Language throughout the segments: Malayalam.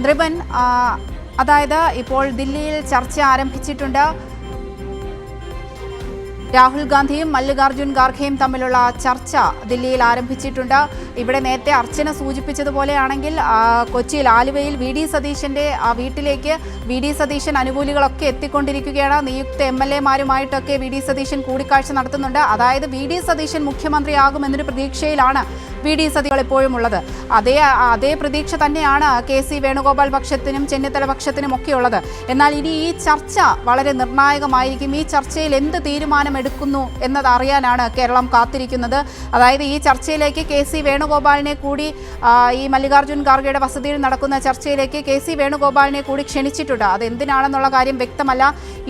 ദ്രിബൻ, അതായത് ഇപ്പോൾ ദില്ലിയിൽ ചർച്ച ആരംഭിച്ചിട്ടുണ്ട്. രാഹുൽ ഗാന്ധിയും മല്ലികാർജുൻ ഖാർഗെയും തമ്മിലുള്ള ചർച്ച ദില്ലിയിൽ ആരംഭിച്ചിട്ടുണ്ട്. ഇവിടെ നേരത്തെ അർച്ചന സൂചിപ്പിച്ചതുപോലെയാണെങ്കിൽ കൊച്ചിയിൽ ആലുവയിൽ വി ഡി സതീശന്റെ വീട്ടിലേക്ക് വി ഡി സതീശൻ അനുകൂലികളൊക്കെ എത്തിക്കൊണ്ടിരിക്കുകയാണ്. നിയുക്ത MLA-മാരുമായിട്ടൊക്കെ വി ഡി സതീശൻ കൂടിക്കാഴ്ച നടത്തുന്നുണ്ട്. അതായത് വി ഡി സതീശൻ മുഖ്യമന്ത്രിയാകുമെന്നൊരു പ്രതീക്ഷയിലാണ് വി ഡി സതീശൻ എപ്പോഴും ഉള്ളത്. അതേ പ്രതീക്ഷ തന്നെയാണ് KC വേണുഗോപാൽ പക്ഷത്തിനും ചെന്നിത്തല പക്ഷത്തിനും ഒക്കെ ഉള്ളത്. എന്നാൽ ഇനി ഈ ചർച്ച വളരെ നിർണായകമായിരിക്കും. ഈ ചർച്ചയിൽ എന്ത് തീരുമാനമെടുക്കുന്നു എന്നത് അറിയാനാണ് കേരളം കാത്തിരിക്കുന്നത്. അതായത് ഈ ചർച്ചയിലേക്ക് KC വേണുഗോപാലിനെ കൂടി ഈ മല്ലികാർജുൻ ഖാർഗെയുടെ വസതിയിൽ നടക്കുന്ന ചർച്ചയിലേക്ക് KC വേണുഗോപാലിനെ കൂടി ക്ഷണിച്ചിട്ടുണ്ട്. അതെന്തിനാണെന്നുള്ള കാര്യം വ്യക്തമല്ല.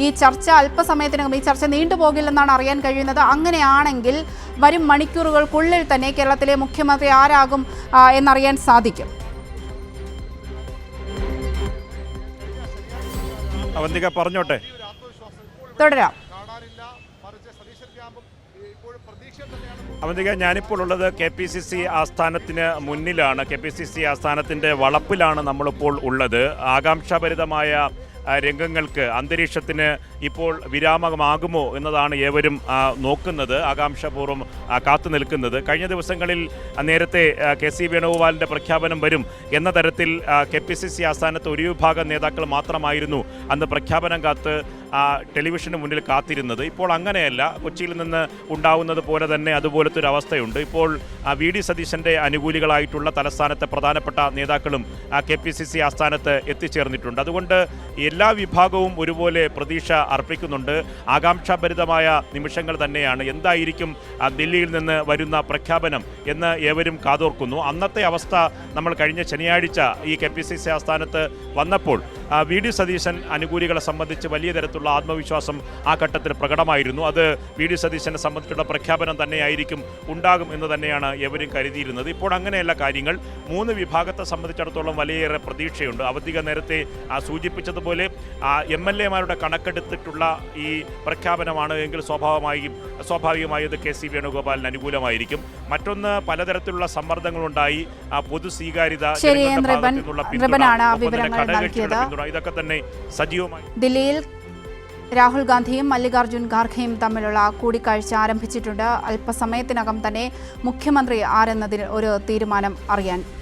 ഈ ചർച്ച അല്പസമയത്തിനകം ഈ ചർച്ച നീണ്ടുപോകില്ലെന്നാണ് അറിയാൻ കഴിയുന്നത്. അങ്ങനെയാണെങ്കിൽ വരും മണിക്കൂറുകൾക്കുള്ളിൽ തന്നെ കേരളത്തിലെ മുഖ്യമന്ത്രി ആരാകും എന്നറിയാൻ സാധിക്കും. അവന്തിക പറഞ്ഞോട്ടെ. തുടരാം. അവന്തിക, ഞാനിപ്പോൾ ഉള്ളത് KPCC ആസ്ഥാനത്തിന് മുന്നിലാണ്. KPCC ആസ്ഥാനത്തിൻ്റെ വളപ്പിലാണ് നമ്മളിപ്പോൾ ഉള്ളത്. ആകാംക്ഷാഭരിതമായ രംഗങ്ങൾക്ക്, അന്തരീക്ഷത്തിന് ഇപ്പോൾ വിരാമമാകുമോ എന്നതാണ് ഏവരും നോക്കുന്നത്, ആകാംക്ഷാപൂർവ്വം കാത്തു നിൽക്കുന്നത്. കഴിഞ്ഞ ദിവസങ്ങളിൽ നേരത്തെ KC വേണുഗോപാലിൻ്റെ പ്രഖ്യാപനം വരും എന്ന തരത്തിൽ KPCC ആസ്ഥാനത്ത് ഒരു വിഭാഗം നേതാക്കൾ മാത്രമായിരുന്നു അന്ന് പ്രഖ്യാപനം കാത്ത് ടെലിവിഷന് മുന്നിൽ കാത്തിരുന്നത്. ഇപ്പോൾ അങ്ങനെയല്ല. കൊച്ചിയിൽ നിന്ന് ഉണ്ടാവുന്നത് പോലെ തന്നെ അതുപോലത്തെ ഒരു അവസ്ഥയുണ്ട്. ഇപ്പോൾ വി ഡി സതീശൻ്റെ അനുകൂലികളായിട്ടുള്ള തലസ്ഥാനത്തെ പ്രധാനപ്പെട്ട നേതാക്കളും KPCC ആസ്ഥാനത്ത് എത്തിച്ചേർന്നിട്ടുണ്ട്. അതുകൊണ്ട് എല്ലാ വിഭാഗവും ഒരുപോലെ പ്രതീക്ഷ അർപ്പിക്കുന്നുണ്ട്. ആകാംക്ഷാഭരിതമായ നിമിഷങ്ങൾ തന്നെയാണ്. എന്തായിരിക്കും ദില്ലിയിൽ നിന്ന് വരുന്ന പ്രഖ്യാപനം എന്ന് ഏവരും കാതോർക്കുന്നു. അന്നത്തെ അവസ്ഥ നമ്മൾ കഴിഞ്ഞ ശനിയാഴ്ച ഈ KPCC ആസ്ഥാനത്ത് വന്നപ്പോൾ വി ഡി സതീശൻ അനുകൂലികളെ സംബന്ധിച്ച് വലിയ തരത്തിലുള്ള ആത്മവിശ്വാസം ആ ഘട്ടത്തിൽ പ്രകടമായിരുന്നു. അത് വി ഡി സതീശനെ സംബന്ധിച്ചുള്ള പ്രഖ്യാപനം തന്നെയായിരിക്കും ഉണ്ടാകും എന്ന് തന്നെയാണ് എവരും കരുതിയിരുന്നത്. ഇപ്പോൾ അങ്ങനെയല്ല കാര്യങ്ങൾ. മൂന്ന് വിഭാഗത്തെ സംബന്ധിച്ചിടത്തോളം വലിയേറെ പ്രതീക്ഷയുണ്ട്. അവധിക നേരത്തെ സൂചിപ്പിച്ചതുപോലെ MLA-മാരുടെ കണക്കെടുത്തിട്ടുള്ള ഈ പ്രഖ്യാപനമാണ് എങ്കിൽ സ്വാഭാവികമായി അത് KC വേണുഗോപാലിന് അനുകൂലമായിരിക്കും. മറ്റൊന്ന്, പലതരത്തിലുള്ള സമ്മർദ്ദങ്ങളുണ്ടായി. പൊതു സ്വീകാര്യത, ഇതൊക്കെ തന്നെ സജീവമായി. ദില്ലിയിൽ രാഹുൽ ഗാന്ധിയും മല്ലികാർജുൻ ഖാർഗെയും തമ്മിലുള്ള കൂടിക്കാഴ്ച ആരംഭിച്ചിട്ടുണ്ട്. അല്പസമയത്തിനകം തന്നെ മുഖ്യമന്ത്രി ആരെന്നതിൽ ഒരു തീരുമാനം അറിയാൻ